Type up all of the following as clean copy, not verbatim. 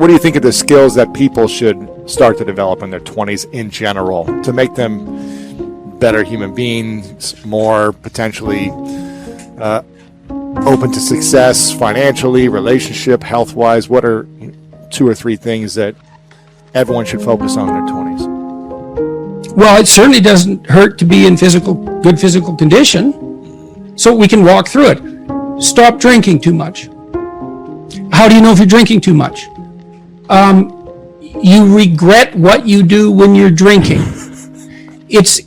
what do you think of the skills that people should start to develop in their 20s in general to make them better human beings, more potentially open to success financially, relationship, health-wise? What are 2 or 3 things that everyone should focus on in their 20s? Well, it certainly doesn't hurt to be in good physical condition, so we can walk through it. Stop drinking too much. How do you know if you're drinking too much? You regret what you do when you're drinking. It's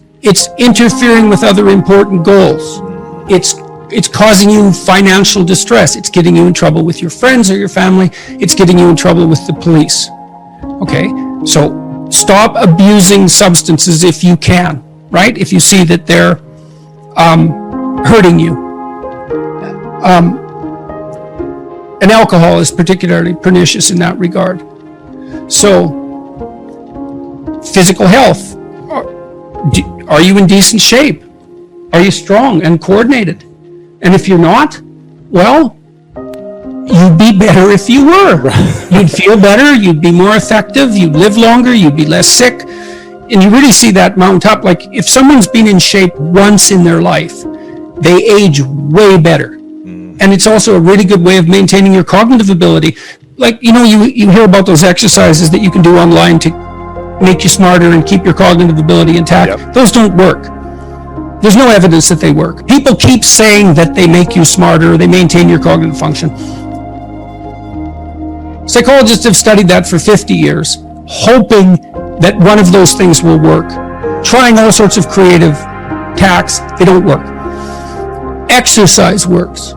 interfering with other important goals. It's causing you financial distress. It's getting you in trouble with your friends or your family. It's getting you in trouble with the police. Okay, so stop abusing substances if you can, right? If you see that they're hurting you. And alcohol is particularly pernicious in that regard. So, physical health. Are you in decent shape? Are you strong and coordinated? And if you're not, well, you'd be better if you were. You'd feel better, you'd be more effective, you'd live longer, you'd be less sick. And you really see that mount up. Like if someone's been in shape once in their life, they age way better. And it's also a really good way of maintaining your cognitive ability. Like, you hear about those exercises that you can do online to make you smarter and keep your cognitive ability intact. Yep. Those don't work. There's no evidence that they work. People keep saying that they make you smarter or they maintain your cognitive function. Psychologists have studied that for 50 years, hoping that one of those things will work. Trying all sorts of creative tacks, they don't work. Exercise works.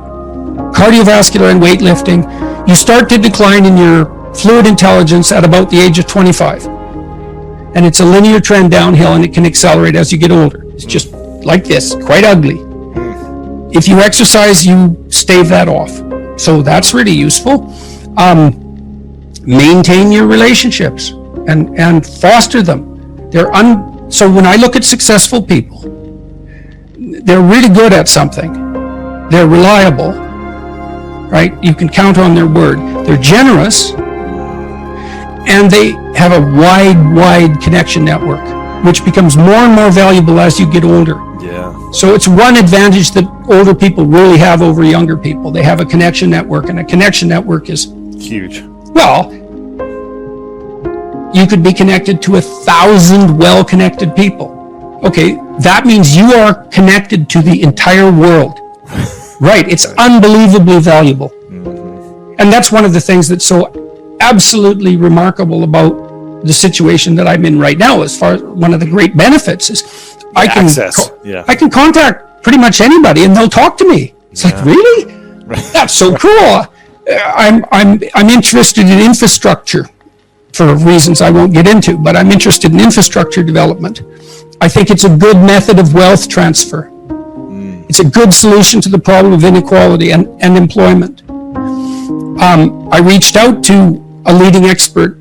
Cardiovascular and weightlifting, you start to decline in your fluid intelligence at about the age of 25. And it's a linear trend downhill, and it can accelerate as you get older. It's just like this, quite ugly. If you exercise, you stave that off. So that's really useful. Maintain your relationships and foster them. So when I look at successful people, they're really good at something. They're reliable, right? You can count on their word. They're generous, and they have a wide connection network, which becomes more and more valuable as you get older. Yeah. So it's one advantage that older people really have over younger people. They have a connection network, and a connection network is huge. Well, you could be connected to 1,000 well-connected people. Okay, that means you are connected to the entire world. Right, it's unbelievably valuable. And that's one of the things that's so absolutely remarkable about the situation that I'm in right now. As far as one of the great benefits is I can contact pretty much anybody and they'll talk to me. It's like, really? That's so cool. I'm interested in infrastructure for reasons I won't get into, but I'm interested in infrastructure development. I think it's a good method of wealth transfer. It's a good solution to the problem of inequality and employment. I reached out to a leading expert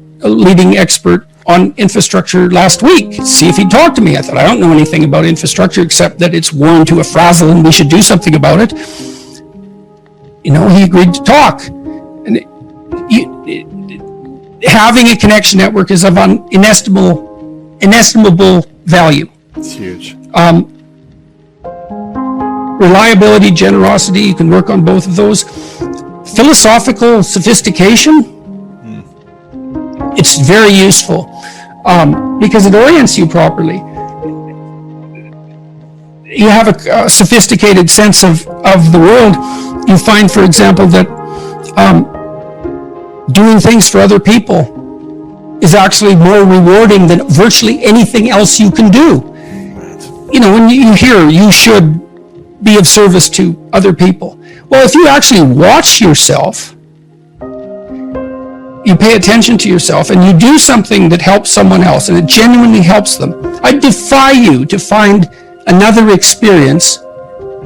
on infrastructure last week, see if he'd talk to me. I thought, I don't know anything about infrastructure except that it's worn to a frazzle and we should do something about it. He agreed to talk. And having a connection network is of inestimable value. It's huge. Reliability, generosity, you can work on both of those. Philosophical sophistication, it's very useful because it orients you properly. You have a sophisticated sense of the world. You find, for example, that doing things for other people is actually more rewarding than virtually anything else you can do. When you hear you should be of service to other people. Well, if you actually watch yourself, you pay attention to yourself, and you do something that helps someone else, and it genuinely helps them, I defy you to find another experience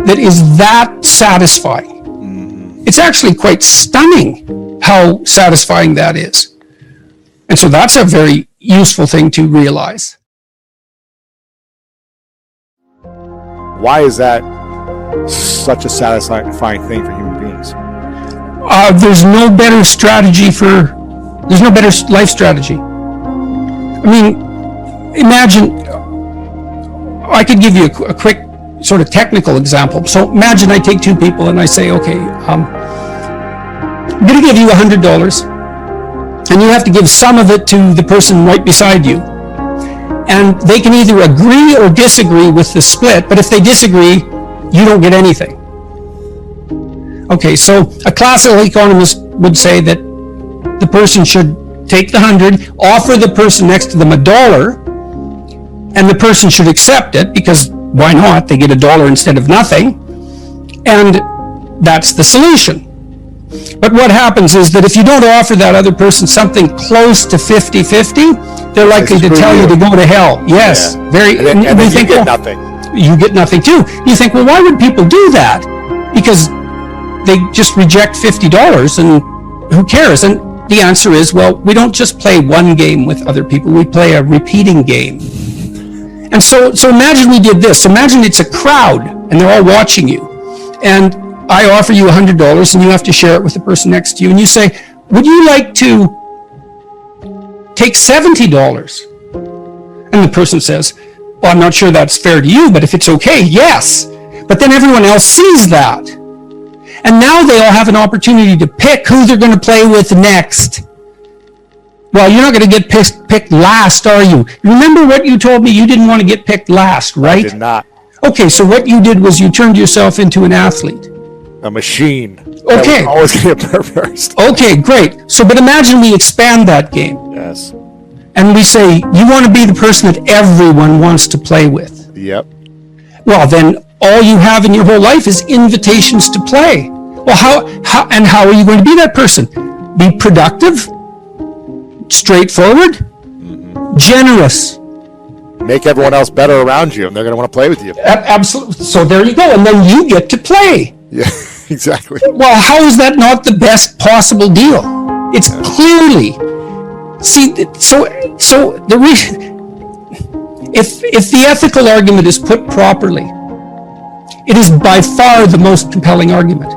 that is that satisfying. It's actually quite stunning how satisfying that is. And so that's a very useful thing to realize. Why is that such a satisfying thing for human beings? There's no better strategy for There's no better life strategy. I mean, imagine, I could give you a quick sort of technical example. So imagine I take two people and I say, okay, I'm going to give you $100, and you have to give some of it to the person right beside you. And they can either agree or disagree with the split, but if they disagree, you don't get anything. Okay, so a classical economist would say that the person should take the 100, offer the person next to them $1, and the person should accept it, because why not? They get $1 instead of nothing, and that's the solution. But what happens is that if you don't offer that other person something close to 50-50, they're likely to tell you to go to hell. Yes, yeah. very. And then you get nothing. You get nothing too. You think, well, why would people do that? Because they just reject $50, and who cares? And the answer is, well, we don't just play one game with other people, we play a repeating game. And so imagine we did this. So imagine it's a crowd and they're all watching you. And I offer you $100 and you have to share it with the person next to you. And you say, would you like to take $70? And the person says, well, I'm not sure that's fair to you, but if it's okay, yes. But then everyone else sees that. And now they all have an opportunity to pick who they're going to play with next. Well, you're not going to get picked last, are you? Remember what you told me? You didn't want to get picked last, right? I did not. Okay, so what you did was you turned yourself into an athlete. A machine. Okay. Always going to get first. Okay, great. So, but imagine we expand that game. Yes. And we say, you want to be the person that everyone wants to play with. Yep. Well, then all you have in your whole life is invitations to play. Well, how are you going to be that person? Be productive, straightforward, generous. Make everyone else better around you, and they're going to want to play with you. Absolutely. So there you go. And then you get to play. Yeah, exactly. Well, how is that not the best possible deal? It's clearly. See, so the reason, if the ethical argument is put properly, it is by far the most compelling argument.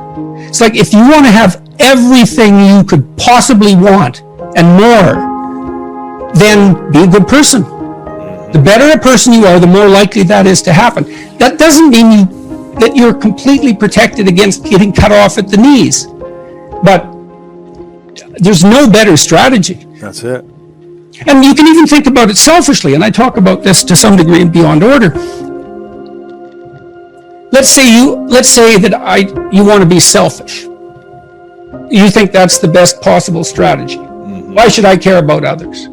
It's like, if you want to have everything you could possibly want and more, then be a good person. The better a person you are, the more likely that is to happen. That doesn't mean that you're completely protected against getting cut off at the knees. But there's no better strategy. That's it. And you can even think about it selfishly, and I talk about this to some degree in Beyond Order. Let's say that you want to be selfish. You think that's the best possible strategy. Why should I care about others?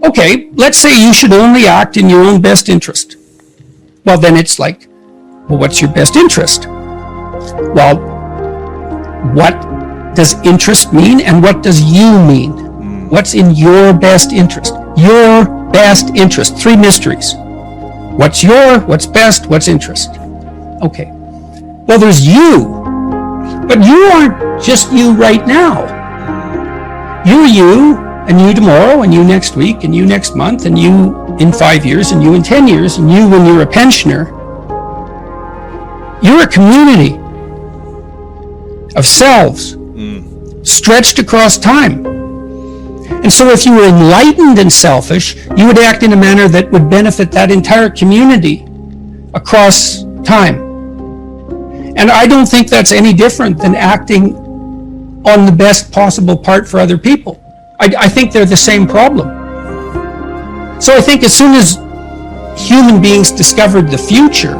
Okay, let's say you should only act in your own best interest. Well, then it's like, well, what's your best interest? Well, what does interest mean and what does you mean? What's in your best interest? Your best interest. 3 mysteries. What's best, what's interest? Okay. Well, there's you. But you aren't just you right now. You're you, and you tomorrow, and you next week, and you next month, and you in 5 years, and you in 10 years, and you when you're a pensioner. You're a community of selves stretched across time. And so if you were enlightened and selfish, you would act in a manner that would benefit that entire community across time. And I don't think that's any different than acting on the best possible part for other people. I think they're the same problem. So I think as soon as human beings discovered the future,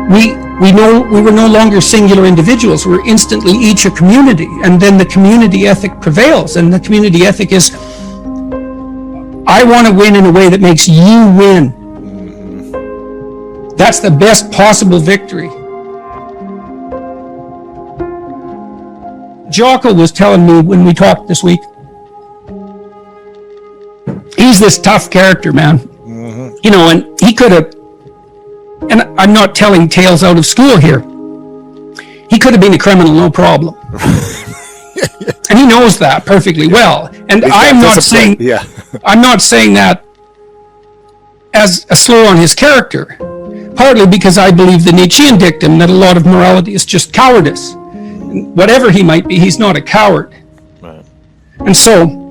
we were no longer singular individuals. We're instantly each a community, and then the community ethic prevails. And the community ethic is, I want to win in a way that makes you win. That's the best possible victory. Jocko was telling me when we talked this week, he's this tough character, man. You know, and he could have, and I'm not telling tales out of school here, he could have been a criminal, no problem. And he knows that perfectly well. And I'm not saying that as a slur on his character, partly because I believe the Nietzschean dictum that a lot of morality is just cowardice. Whatever he might be, he's not a coward. And so,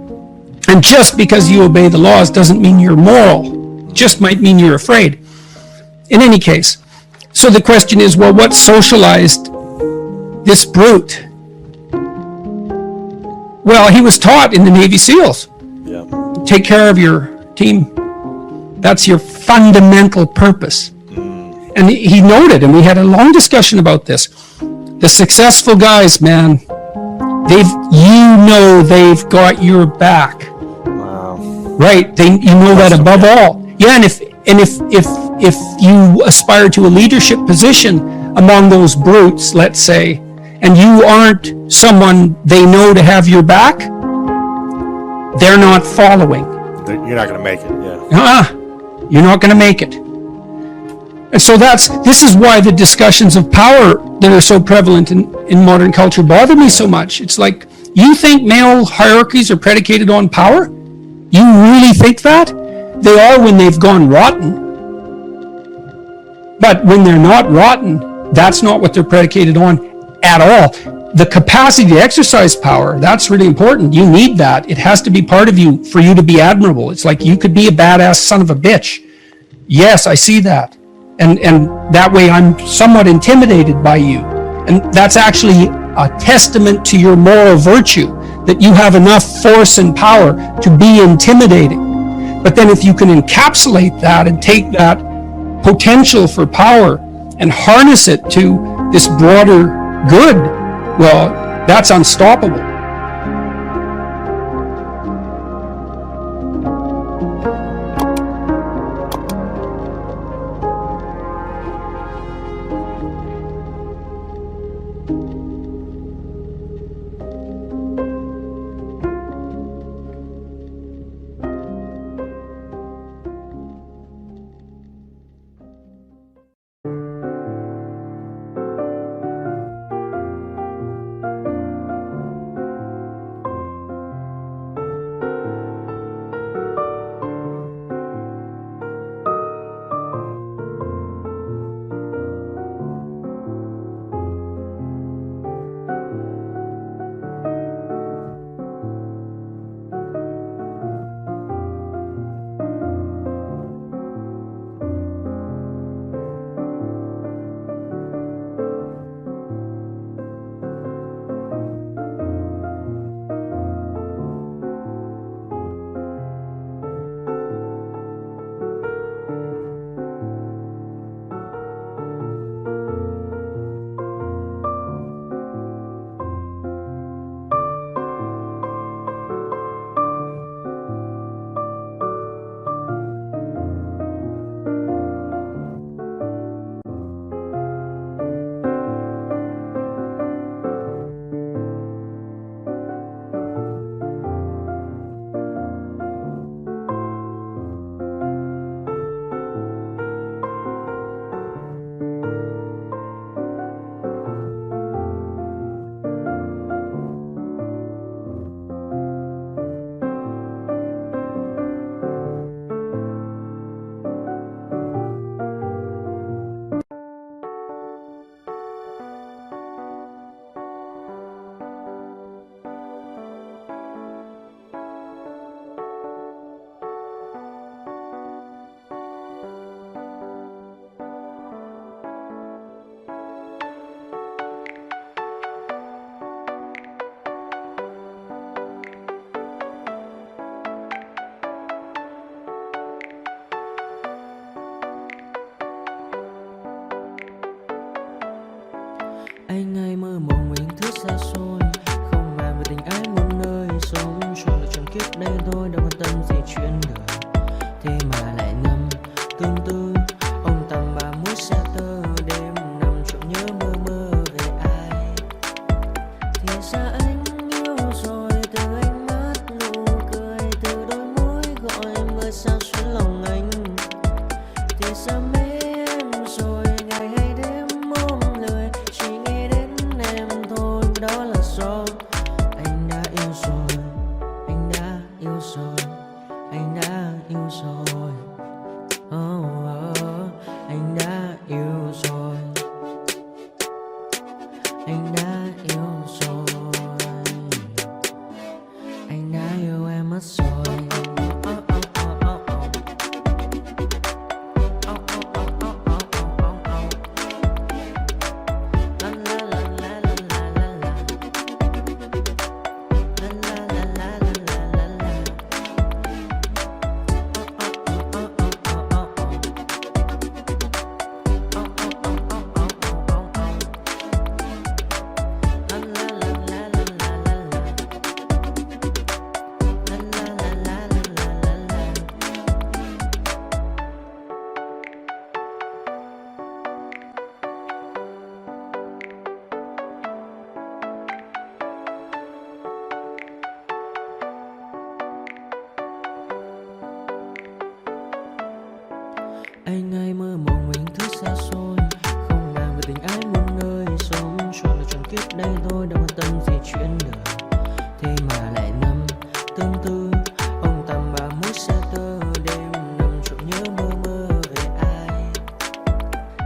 and just because you obey the laws doesn't mean you're moral. Just might mean you're afraid. In any case, so the question is, well, what socialized this brute? Well, he was taught in the Navy SEALs. Yeah. Take care of your team. That's your fundamental purpose. And he noted, and we had a long discussion about this, the successful guys, man, they've got your back. Wow. Right? You know that above all. Yeah, and if you aspire to a leadership position among those brutes, let's say, and you aren't someone they know to have your back, they're not following. You're not going to make it, yeah. You're not going to make it. And so this is why the discussions of power that are so prevalent in modern culture bother me so much. It's like, you think male hierarchies are predicated on power? You really think that? They are when they've gone rotten. But when they're not rotten, that's not what they're predicated on at all. The capacity to exercise power, that's really important. You need that. It has to be part of you for you to be admirable. It's like you could be a badass son of a bitch. Yes, I see that. And that way I'm somewhat intimidated by you. And that's actually a testament to your moral virtue, that you have enough force and power to be intimidating. But then if you can encapsulate that and take that potential for power and harness it to this broader good, well, that's unstoppable. Anh ơi mơ mộng mình thức xa xôi, không màng về tình ái muôn nơi, sống cho là trọn kiếp đây thôi, đâu quan tâm gì chuyện đời. Thế mà lại ngâm tương tư, ông tầm bà mối xa tơ, đêm nằm trộm nhớ mơ mơ về ai. Thì ra anh yêu rồi, từ ánh mắt nụ cười, từ đôi môi gọi mưa sao xuyến lòng anh. Thì ra mê em rồi, ngày hay đêm ôm lời, chỉ nghĩ đến em thôi, đó là do anh đã yêu rồi, anh đã yêu rồi, anh đã Anh hay mơ mộng về những thứ xa xôi, không màng về tình ái muôn nơi, sống cho là trọn kiếp đây thôi, đâu quan tâm gì chuyện đời. Thế mà lại nằm tương tư, ông tầm bà mút xe tơ, đêm nằm trộm nhớ mơ mơ về ai.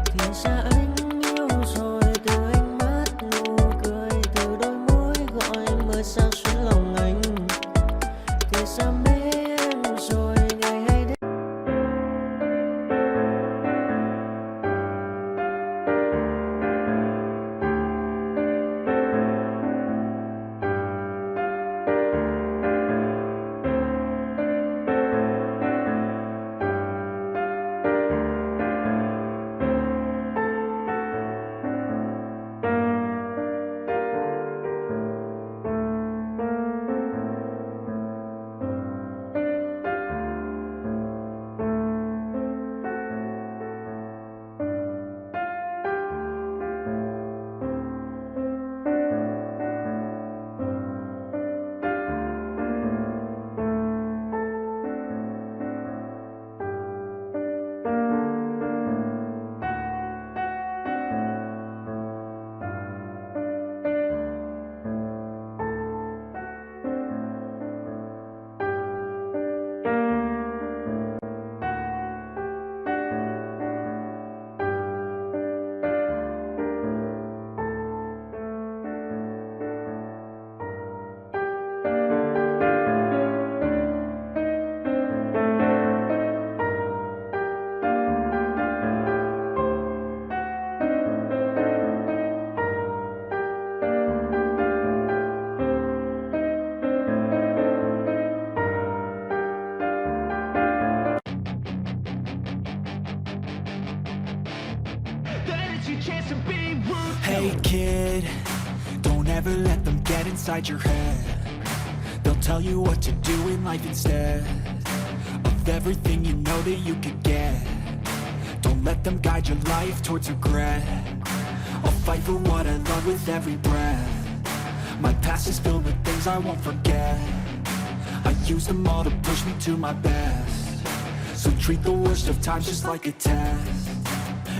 Thì ra anh yêu rồi, từ ánh mắt nụ cười, từ đôi môi gọi mơ sao xuyến lòng anh. Thì ra mê em rồi, ngày hay đêm. Hey kid, don't ever let them get inside your head. They'll tell you what to do in life instead of everything you know that you could get. Don't let them guide your life towards regret. I'll fight for what I love with every breath. My past is filled with things I won't forget. I use them all to push me to my best. So treat the worst of times just like a test.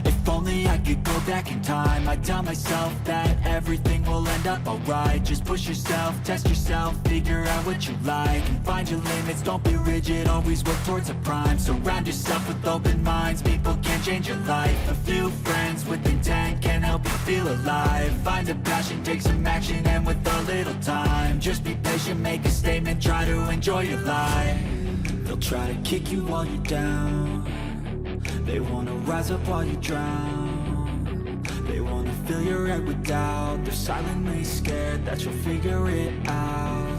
If only I could go back in time, I'd tell myself that everything will end up alright. Just push yourself, test yourself, figure out what you like, and find your limits, don't be rigid, always work towards a prime. Surround yourself with open minds, people can change your life. A few friends with intent can help you feel alive. Find a passion, take some action, and with a little time, just be patient, make a statement, try to enjoy your life. They'll try to kick you while you're down. They wanna rise up while you drown. They wanna fill your head with doubt. They're silently scared that you'll figure it out.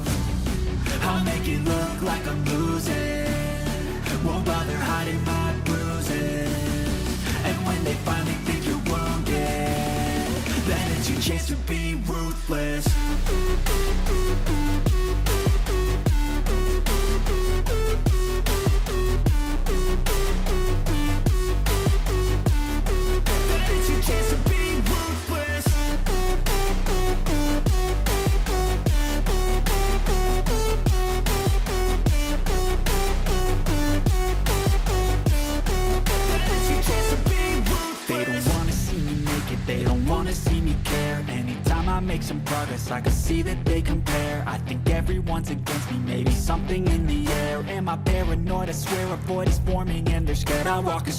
I'll make it look like I'm losing, won't bother hiding my bruises. And when they finally think you're wounded, then it's your chance to be ruthless. They don't wanna see me care. Anytime I make some progress, I can see that they compare. I think everyone's against me, maybe something in the air. Am I paranoid? I swear a void is forming and they're scared. I walk a